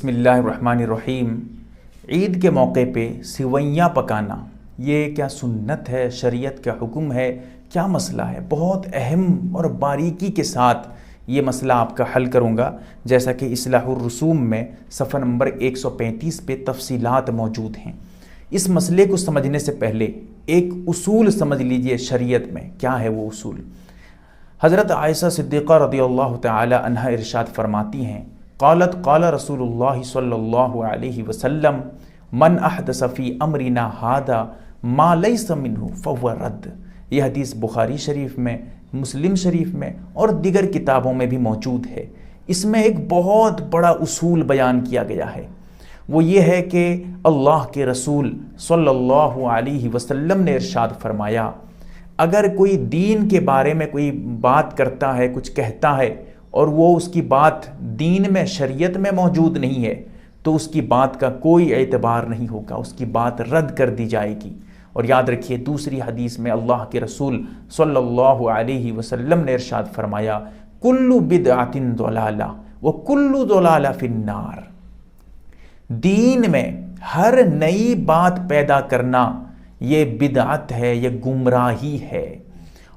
بسم اللہ الرحمن الرحیم۔ عید کے موقع پہ سوئیاں پکانا یہ کیا سنت ہے، شریعت کا حکم ہے، کیا مسئلہ ہے؟ بہت اہم اور باریکی کے ساتھ یہ مسئلہ آپ کا حل کروں گا، جیسا کہ اصلاح الرسوم میں صفحہ نمبر 135 پہ تفصیلات موجود ہیں۔ اس مسئلے کو سمجھنے سے پہلے ایک اصول سمجھ لیجئے شریعت میں کیا ہے وہ اصول۔ حضرت عائشہ صدیقہ رضی اللہ تعالی عنہا ارشاد فرماتی ہیں، قالت قال رسول اللہ صلی اللہ علیہ وسلم من احدث فی امرنا ھذا ما لیس منہ فہو رد۔ یہ حدیث بخاری شریف میں، مسلم شریف میں اور دیگر کتابوں میں بھی موجود ہے۔ اس میں ایک بہت بڑا اصول بیان کیا گیا ہے، وہ یہ ہے کہ اللہ کے رسول صلی اللہ علیہ وسلم نے ارشاد فرمایا، اگر کوئی دین کے بارے میں کوئی بات کرتا ہے، کچھ کہتا ہے اور وہ اس کی بات دین میں، شریعت میں موجود نہیں ہے، تو اس کی بات کا کوئی اعتبار نہیں ہوگا، اس کی بات رد کر دی جائے گی۔ اور یاد رکھیے دوسری حدیث میں اللہ کے رسول صلی اللہ علیہ وسلم نے ارشاد فرمایا، کل بدعۃ ضلالہ وکل ضلالہ فی النار۔ دین میں ہر نئی بات پیدا کرنا یہ بدعت ہے، یہ گمراہی ہے،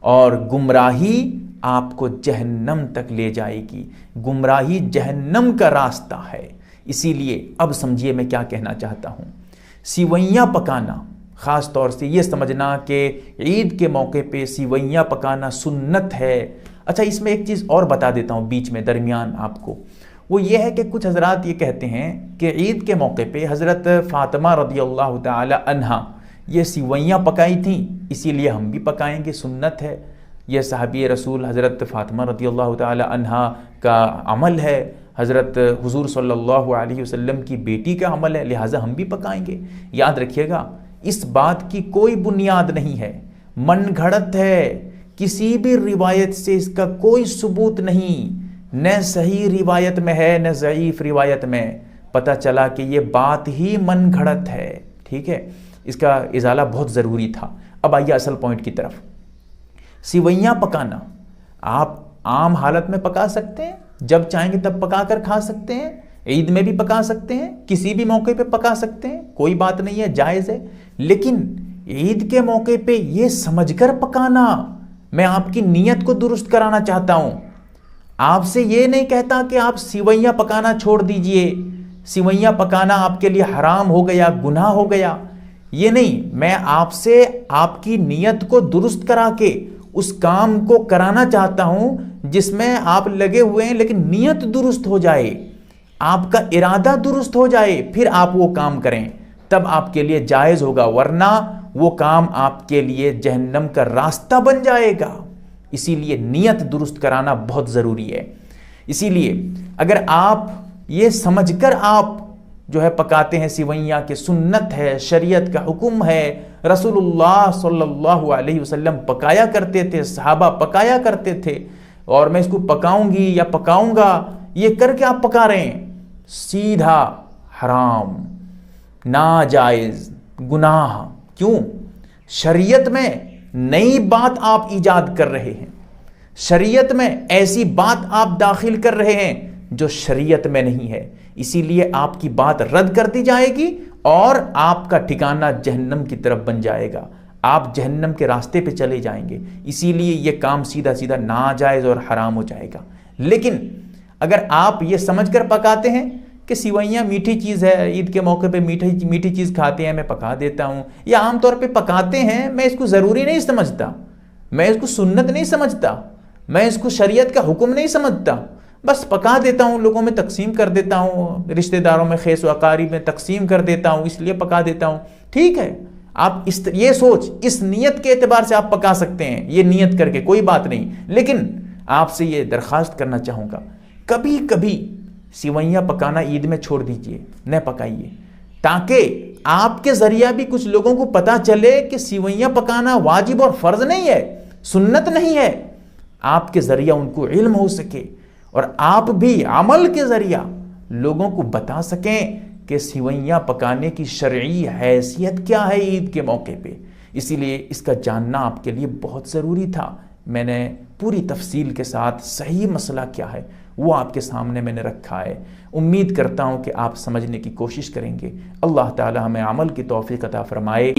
اور گمراہی آپ کو جہنم تک لے جائے گی۔ گمراہی جہنم کا راستہ ہے۔ اسی لیے اب سمجھیے میں کیا کہنا چاہتا ہوں۔ سیوئیاں پکانا، خاص طور سے یہ سمجھنا کہ عید کے موقع پہ سیوئیاں پکانا سنت ہے۔ اچھا، اس میں ایک چیز اور بتا دیتا ہوں بیچ میں درمیان آپ کو، وہ یہ ہے کہ کچھ حضرات یہ کہتے ہیں کہ عید کے موقع پہ حضرت فاطمہ رضی اللہ تعالی عنہا یہ سیوئیاں پکائی تھیں، اسی لیے ہم بھی پکائیں گے، سنت ہے۔ یہ صحابی رسول حضرت فاطمہ رضی اللہ تعالی عنہا کا عمل ہے، حضرت حضور صلی اللہ علیہ وسلم کی بیٹی کا عمل ہے، لہٰذا ہم بھی پکائیں گے۔ یاد رکھیے گا اس بات کی کوئی بنیاد نہیں ہے، من گھڑت ہے، کسی بھی روایت سے اس کا کوئی ثبوت نہیں، نہ صحیح روایت میں ہے نہ ضعیف روایت میں، پتہ چلا کہ یہ بات ہی من گھڑت ہے۔ ٹھیک ہے، اس کا ازالہ بہت ضروری تھا۔ اب آئیے اصل پوائنٹ کی طرف۔ سیوئیاں پکانا آپ عام حالت میں پکا سکتے ہیں، جب چاہیں گے تب پکا کر کھا سکتے ہیں، عید میں بھی پکا سکتے ہیں، کسی بھی موقع پہ پکا سکتے ہیں، کوئی بات نہیں ہے، جائز ہے۔ لیکن عید کے موقع پہ یہ سمجھ کر پکانا، میں آپ کی نیت کو درست کرانا چاہتا ہوں۔ آپ سے یہ نہیں کہتا کہ آپ سیوئیاں پکانا چھوڑ دیجئے، سیوئیاں پکانا آپ کے لیے حرام ہو گیا، گناہ ہو گیا، یہ نہیں۔ میں آپ سے آپ کی نیت کو درست کرا کے اس کام کو کرانا چاہتا ہوں جس میں آپ لگے ہوئے ہیں، لیکن نیت درست ہو جائے، آپ کا ارادہ درست ہو جائے، پھر آپ وہ کام کریں، تب آپ کے لیے جائز ہوگا، ورنہ وہ کام آپ کے لیے جہنم کا راستہ بن جائے گا۔ اسی لیے نیت درست کرانا بہت ضروری ہے۔ اسی لیے اگر آپ یہ سمجھ کر آپ جو ہے پکاتے ہیں سیوئیاں کہ سنت ہے، شریعت کا حکم ہے، رسول اللہ صلی اللہ علیہ وسلم پکایا کرتے تھے، صحابہ پکایا کرتے تھے، اور میں اس کو پکاؤں گی یا پکاؤں گا، یہ کر کے آپ پکا رہے ہیں، سیدھا حرام، ناجائز، گناہ۔ کیوں؟ شریعت میں نئی بات آپ ایجاد کر رہے ہیں، شریعت میں ایسی بات آپ داخل کر رہے ہیں جو شریعت میں نہیں ہے، اسی لیے آپ کی بات رد کر دی جائے گی اور آپ کا ٹھکانہ جہنم کی طرف بن جائے گا، آپ جہنم کے راستے پہ چلے جائیں گے۔ اسی لیے یہ کام سیدھا سیدھا ناجائز اور حرام ہو جائے گا۔ لیکن اگر آپ یہ سمجھ کر پکاتے ہیں کہ سیوئیاں میٹھی چیز ہے، عید کے موقع پہ میٹھی چیز کھاتے ہیں، میں پکا دیتا ہوں، یا عام طور پہ پکاتے ہیں، میں اس کو ضروری نہیں سمجھتا، میں اس کو سنت نہیں سمجھتا، میں اس کو شریعت کا حکم نہیں سمجھتا، بس پکا دیتا ہوں، لوگوں میں تقسیم کر دیتا ہوں، رشتہ داروں میں، خیس و اقارب میں تقسیم کر دیتا ہوں، اس لیے پکا دیتا ہوں۔ ٹھیک ہے، آپ یہ سوچ، اس نیت کے اعتبار سے آپ پکا سکتے ہیں، یہ نیت کر کے کوئی بات نہیں۔ لیکن آپ سے یہ درخواست کرنا چاہوں گا، کبھی کبھی سیوئیاں پکانا عید میں چھوڑ دیجئے، نہ پکائیے، تاکہ آپ کے ذریعہ بھی کچھ لوگوں کو پتا چلے کہ سیوئیاں پکانا واجب اور فرض نہیں ہے، سنت نہیں ہے، آپ کے ذریعہ ان کو علم ہو سکے، اور آپ بھی عمل کے ذریعہ لوگوں کو بتا سکیں کہ سیوئیاں پکانے کی شرعی حیثیت کیا ہے عید کے موقع پہ۔ اسی لیے اس کا جاننا آپ کے لیے بہت ضروری تھا۔ میں نے پوری تفصیل کے ساتھ صحیح مسئلہ کیا ہے وہ آپ کے سامنے میں نے رکھا ہے۔ امید کرتا ہوں کہ آپ سمجھنے کی کوشش کریں گے۔ اللہ تعالی ہمیں عمل کی توفیق عطا فرمائے۔